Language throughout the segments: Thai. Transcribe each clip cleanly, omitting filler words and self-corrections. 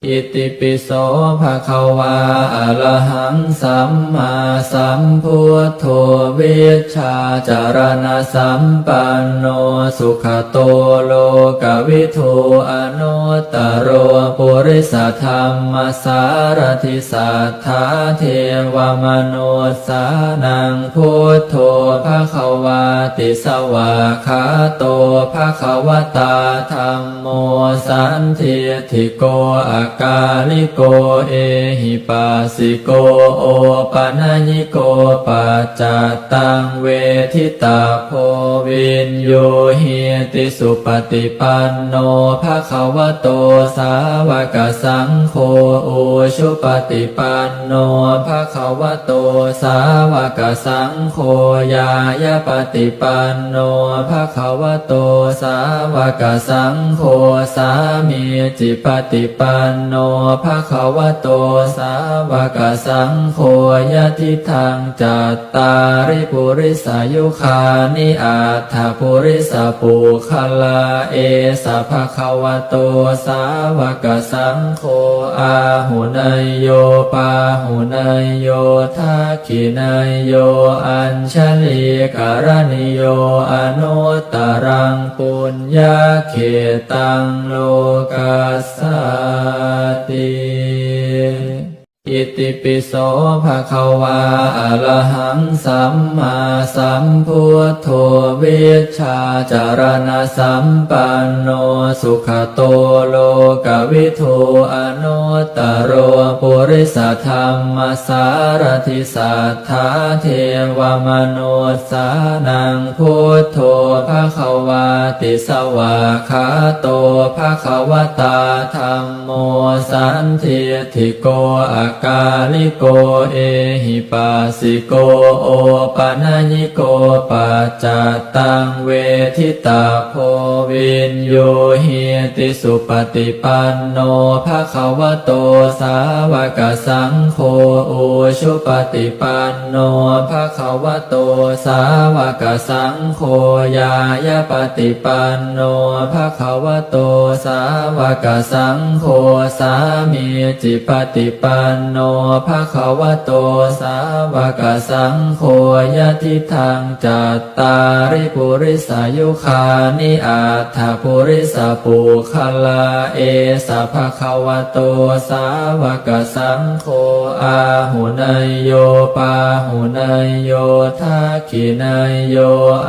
อิติปิโสภะคะวาอะระหังสัมมาสัมพุทโธวิชชาจารณะสัมปันโนสุขโตโลกวิทูอนุตตโรปุริสธรรมสารถิสัทธาเทวมนุสสานังพุทโธภะคะวาติสวากขาโตภะคะวตาธัมโมสันทิฏฐิโกอากาลิโกเอหิปัสสิโกโอปะนะญิโกปัจจตังเวทิตาโพวินโยหิติสุปฏิปันโนภะคะวะโตสาวกสังโฆอุชุปฏิปันโนภะคะวะโตสาวกสังโฆยายาปฏิปันโนภะคะวะโตสาวกสังโฆสามีจิปฏิปันโนภะคะวะโตสาวกสังโฆยะทิทังจัตตาริปุริสายุคานิอัตถปุริสปุคลาเอสะภะคะวะโตสาวกสังโฆอาหุเนยโยปาหุเนยโยทักขิเนยโยอัญชลีกรณิโยอนุตตรังปุญญาเขตังโลกัสสติอิติปิโสภะคะวาอะระหังสัมมาสัมพุทโธวิชชาจารณะสัมปันโนสุขโตโลกวิทูอนุตตโรปุริสธรรมสารถิสัทธาเทวมนุสสานังพุทโธภะคะวาติสวากขาโตภะคะวตาธัมโมสันทิฏฐิโกอากาลิโกเอหิปัสสิโกโอปะนะญิโกปัจจตังเวทิตาโพวินโยหิติสุปฏิปันโนภะคะวะโตสาวกสังโฆอุชุปฏิปันโนภะคะวะโตสาวกสังโฆยายาปฏิปันโนภะคะวะโตสาวกสังโฆสามีจิปฏิปันโนภะคะวะโตสาวกสังโฆยะทิทังจัตตาริปุริสายุคานิอัตถปุริสปุคลาเอสะภะคะวะโตสาวกสังโฆอาหุเนยโยปาหุเนยโยทักขิเนยโย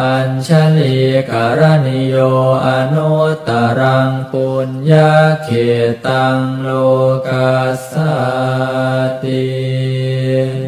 อัญชลีกรณิโยอนุตตรังปุญญาเขตังโลกัสสติ